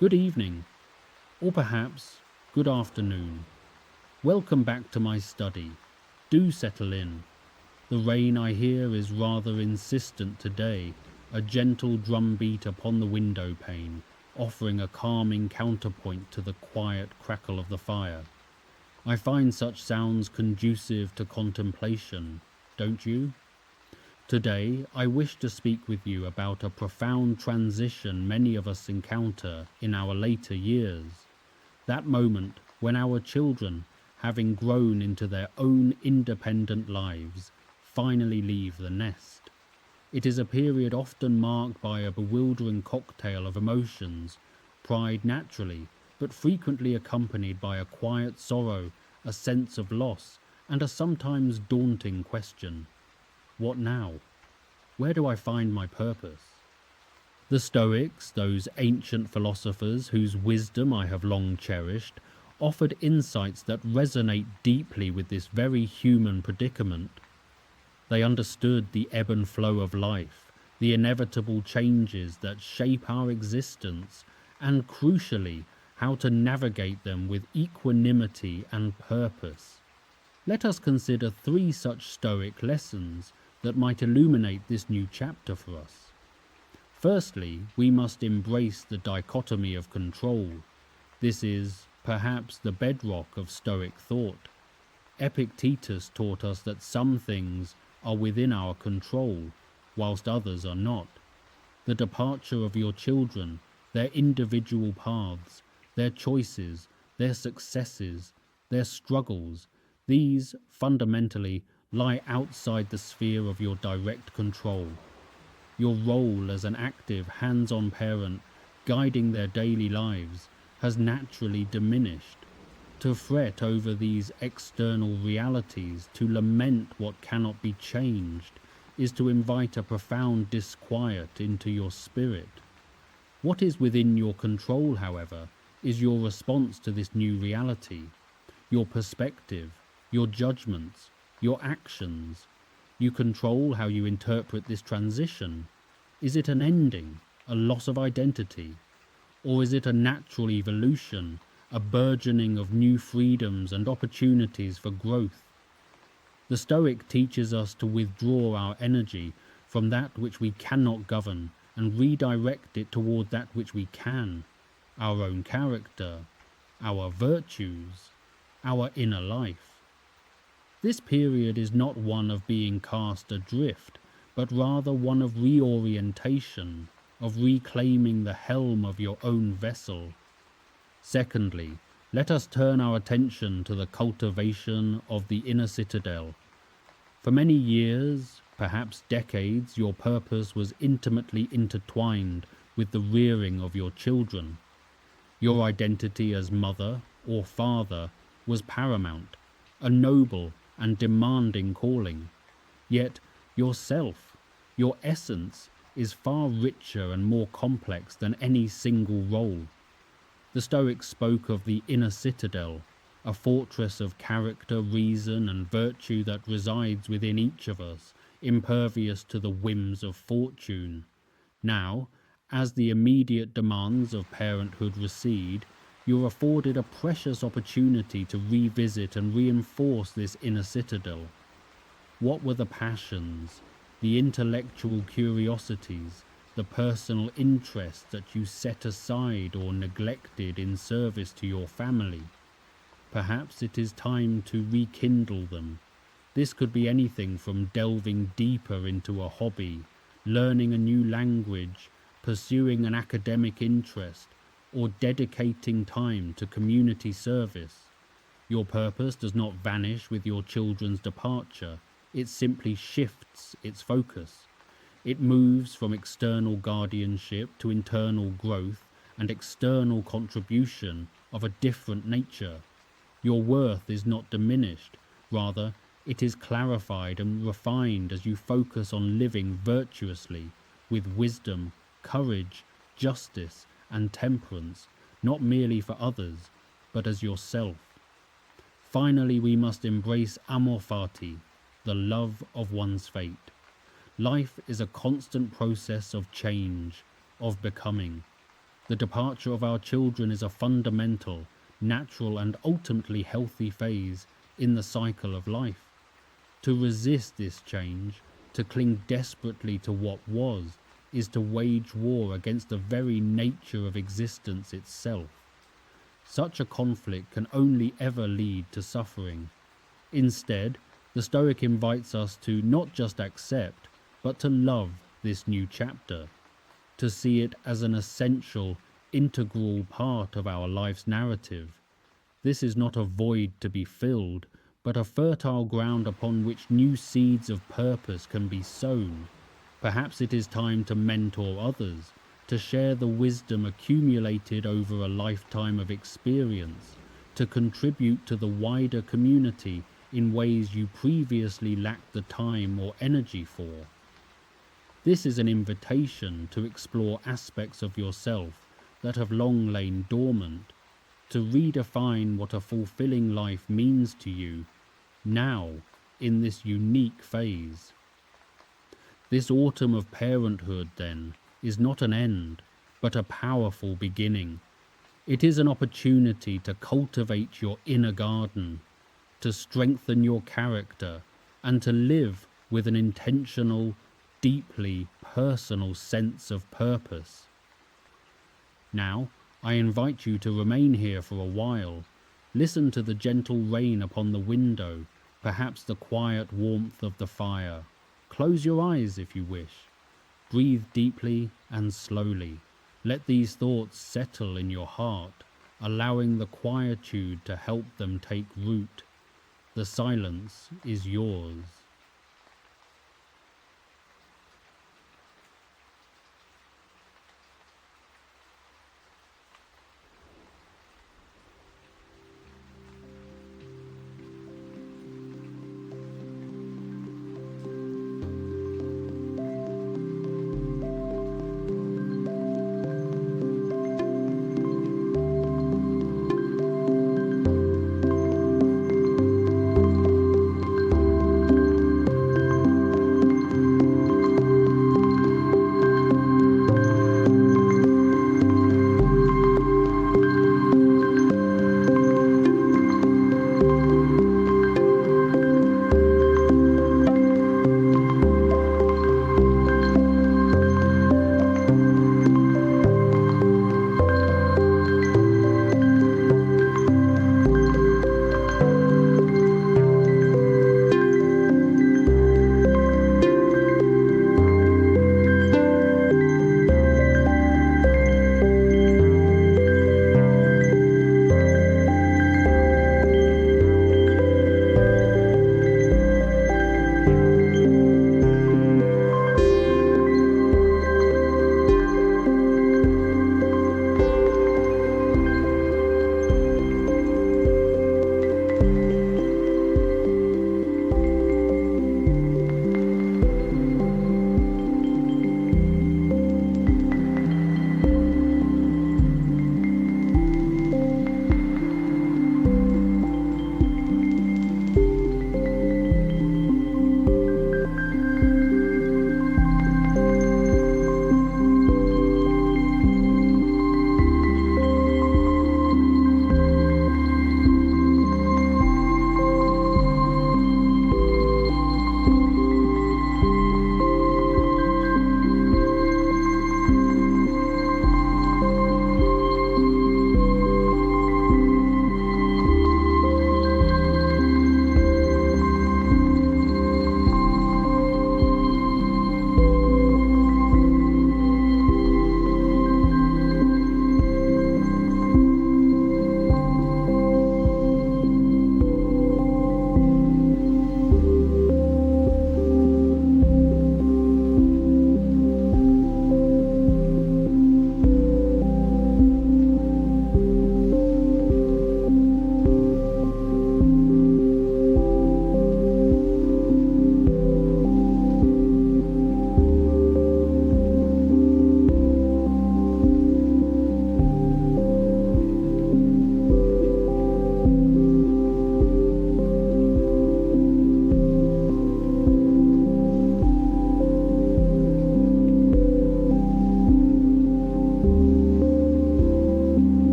Good evening, or perhaps good afternoon. Welcome back to my study. Do settle in. The rain I hear is rather insistent today, a gentle drumbeat upon the window pane, offering a calming counterpoint to the quiet crackle of the fire. I find such sounds conducive to contemplation, don't you? Today, I wish to speak with you about a profound transition many of us encounter in our later years. That moment when our children, having grown into their own independent lives, finally leave the nest. It is a period often marked by a bewildering cocktail of emotions, pride naturally, but frequently accompanied by a quiet sorrow, a sense of loss, and a sometimes daunting question. What now? Where do I find my purpose? The Stoics, those ancient philosophers whose wisdom I have long cherished, offered insights that resonate deeply with this very human predicament. They understood the ebb and flow of life, the inevitable changes that shape our existence, and crucially, how to navigate them with equanimity and purpose. Let us consider three such Stoic lessons that might illuminate this new chapter for us. Firstly, we must embrace the dichotomy of control. This is, perhaps, the bedrock of Stoic thought. Epictetus taught us that some things are within our control, whilst others are not. The departure of your children, their individual paths, their choices, their successes, their struggles, these, fundamentally, lie outside the sphere of your direct control. Your role as an active, hands-on parent, guiding their daily lives, has naturally diminished. To fret over these external realities, to lament what cannot be changed, is to invite a profound disquiet into your spirit. What is within your control, however, is your response to this new reality, your perspective, your judgments, your actions. You control how you interpret this transition. Is it an ending, a loss of identity? Or is it a natural evolution, a burgeoning of new freedoms and opportunities for growth? The Stoic teaches us to withdraw our energy from that which we cannot govern and redirect it toward that which we can, our own character, our virtues, our inner life. This period is not one of being cast adrift, but rather one of reorientation, of reclaiming the helm of your own vessel. Secondly, let us turn our attention to the cultivation of the inner citadel. For many years, perhaps decades, your purpose was intimately intertwined with the rearing of your children. Your identity as mother or father was paramount, a noble and demanding calling. Yet yourself, your essence, is far richer and more complex than any single role. The Stoics spoke of the inner citadel, a fortress of character, reason, and virtue that resides within each of us, impervious to the whims of fortune. Now, as the immediate demands of parenthood recede, you're afforded a precious opportunity to revisit and reinforce this inner citadel. What were the passions, the intellectual curiosities, the personal interests that you set aside or neglected in service to your family? Perhaps it is time to rekindle them. This could be anything from delving deeper into a hobby, learning a new language, pursuing an academic interest, or dedicating time to community service. Your purpose does not vanish with your children's departure, it simply shifts its focus. It moves from external guardianship to internal growth and external contribution of a different nature. Your worth is not diminished, rather, it is clarified and refined as you focus on living virtuously, with wisdom, courage, justice, and temperance, not merely for others, but as yourself. Finally, we must embrace Amor Fati, the love of one's fate. Life is a constant process of change, of becoming. The departure of our children is a fundamental, natural, and ultimately healthy phase in the cycle of life. To resist this change, to cling desperately to what was, is to wage war against the very nature of existence itself. Such a conflict can only ever lead to suffering. Instead, the Stoic invites us to not just accept, but to love this new chapter, to see it as an essential, integral part of our life's narrative. This is not a void to be filled, but a fertile ground upon which new seeds of purpose can be sown. Perhaps it is time to mentor others, to share the wisdom accumulated over a lifetime of experience, to contribute to the wider community in ways you previously lacked the time or energy for. This is an invitation to explore aspects of yourself that have long lain dormant, to redefine what a fulfilling life means to you now in this unique phase. This autumn of parenthood, then, is not an end, but a powerful beginning. It is an opportunity to cultivate your inner garden, to strengthen your character, and to live with an intentional, deeply personal sense of purpose. Now, I invite you to remain here for a while. Listen to the gentle rain upon the window, perhaps the quiet warmth of the fire. Close your eyes if you wish. Breathe deeply and slowly. Let these thoughts settle in your heart, allowing the quietude to help them take root. The silence is yours.